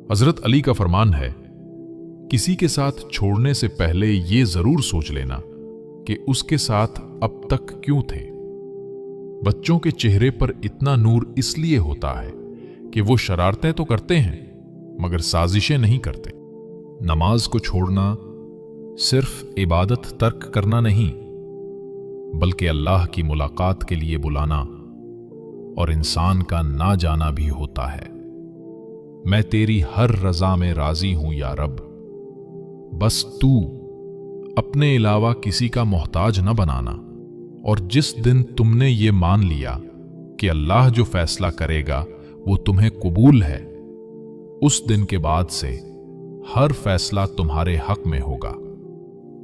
हजरत अली का फरमान है, किसी के साथ छोड़ने से पहले ये जरूर सोच लेना कि उसके साथ अब तक क्यों थे। बच्चों के चेहरे पर इतना नूर इसलिए होता है कि वो शरारतें तो करते हैं मगर साजिशें नहीं करते। नमाज को छोड़ना सिर्फ इबादत तर्क करना नहीं, बल्कि अल्लाह की मुलाकात के लिए बुलाना और इंसान का ना जाना भी होता है। मैं तेरी हर रजा में राजी हूं या रब, बस तू अपने अलावा किसी का मोहताज न बनाना। और जिस दिन तुमने ये मान लिया कि अल्लाह जो फैसला करेगा वो तुम्हें कबूल है, उस दिन के बाद से हर फैसला तुम्हारे हक में होगा।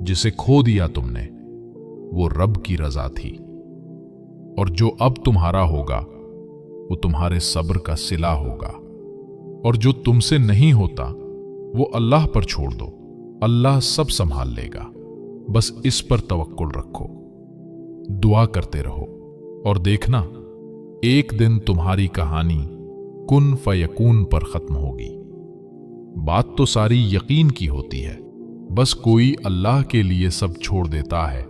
जिसे खो दिया तुमने वो रब की रजा थी, और जो अब तुम्हारा होगा वो तुम्हारे सब्र का सिला होगा। और जो तुमसे नहीं होता वो अल्लाह पर छोड़ दो, अल्लाह सब संभाल लेगा। बस इस पर तवक्कुल रखो, दुआ करते रहो और देखना एक दिन तुम्हारी कहानी कुन फयकून पर खत्म होगी। बात तो सारी यकीन की होती है, बस कोई अल्लाह के लिए सब छोड़ देता है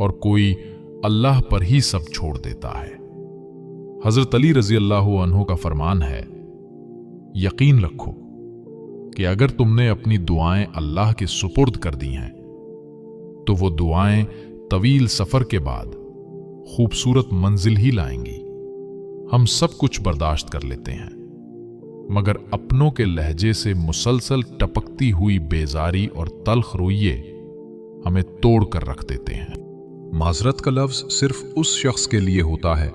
और कोई अल्लाह पर ही सब छोड़ देता है। हजरत अली रजी अल्लाह अन्हु का फरमान है, यकीन रखो कि अगर तुमने अपनी दुआएं अल्लाह के सुपुर्द कर दी हैं तो वो दुआएं तवील सफर के बाद खूबसूरत मंजिल ही लाएंगी। हम सब कुछ बर्दाश्त कर लेते हैं, मगर अपनों के लहजे से मुसलसल टपकती हुई बेजारी और तल्ख रोइये हमें तोड़ कर रख देते हैं। माजरत का लफ्ज सिर्फ उस शख्स के लिए होता है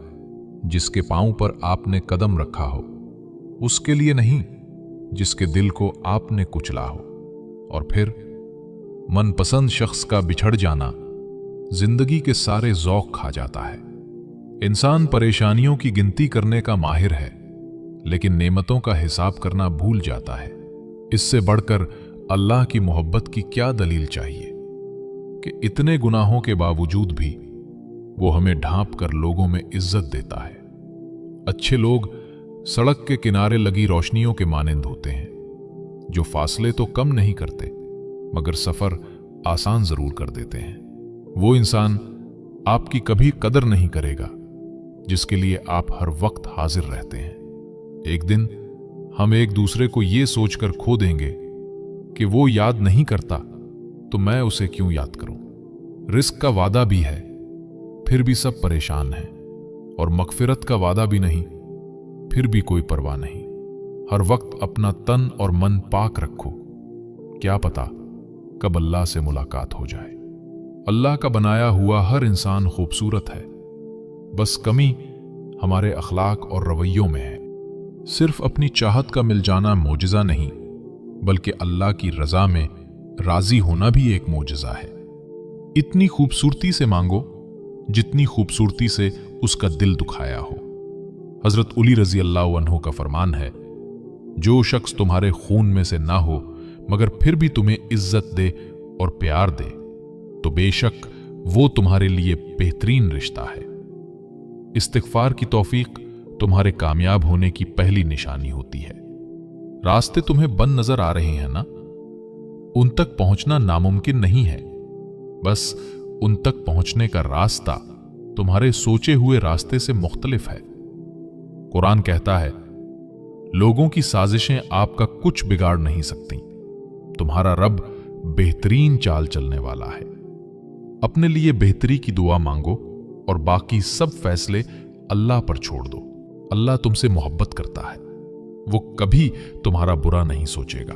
जिसके पांव पर आपने कदम रखा हो, उसके लिए नहीं जिसके दिल को आपने कुचला हो। और फिर मनपसंद शख्स का बिछड़ जाना जिंदगी के सारे ज़ौक़ खा जाता है। इंसान परेशानियों की गिनती करने का माहिर है, लेकिन नेमतों का हिसाब करना भूल जाता है। इससे बढ़कर अल्लाह की मोहब्बत की क्या दलील चाहिए कि इतने गुनाहों के बावजूद भी वो हमें ढांप कर लोगों में इज्जत देता है। अच्छे लोग सड़क के किनारे लगी रोशनियों के मानिंद होते हैं, जो फासले तो कम नहीं करते मगर सफर आसान जरूर कर देते हैं। वो इंसान आपकी कभी कदर नहीं करेगा जिसके लिए आप हर वक्त हाजिर रहते हैं। एक दिन हम एक दूसरे को ये सोचकर खो देंगे कि वो याद नहीं करता तो मैं उसे क्यों याद करूं। रिस्क का वादा भी है फिर भी सब परेशान हैं, और मगफिरत का वादा भी नहीं फिर भी कोई परवाह नहीं। हर वक्त अपना तन और मन पाक रखो, क्या पता कब अल्लाह से मुलाकात हो जाए। अल्लाह का बनाया हुआ हर इंसान खूबसूरत है, बस कमी हमारे अखलाक और रवैयों में है। सिर्फ अपनी चाहत का मिल जाना मोजज़ा नहीं, बल्कि अल्लाह की रजा में राजी होना भी एक मोजज़ा है। इतनी खूबसूरती से मांगो जितनी खूबसूरती से उसका दिल दुखाया हो। हजरत अली रजी अल्लाह अन्हु का फरमान है, जो शख्स तुम्हारे खून में से ना हो मगर फिर भी तुम्हें इज्जत दे और प्यार दे तो बेशक वो तुम्हारे लिए बेहतरीन रिश्ता है। इस्तिग़फ़ार की तौफीक तुम्हारे कामयाब होने की पहली निशानी होती है। रास्ते तुम्हें बंद नजर आ रहे हैं ना, उन तक पहुंचना नामुमकिन नहीं है, बस उन तक पहुंचने का रास्ता तुम्हारे सोचे हुए रास्ते से मुख्तलिफ है। कुरान कहता है, लोगों की साजिशें आपका कुछ बिगाड़ नहीं सकती, तुम्हारा रब बेहतरीन चाल चलने वाला है। अपने लिए बेहतरी की दुआ मांगो और बाकी सब फैसले अल्लाह पर छोड़ दो। अल्लाह तुमसे मोहब्बत करता है, वो कभी तुम्हारा बुरा नहीं सोचेगा।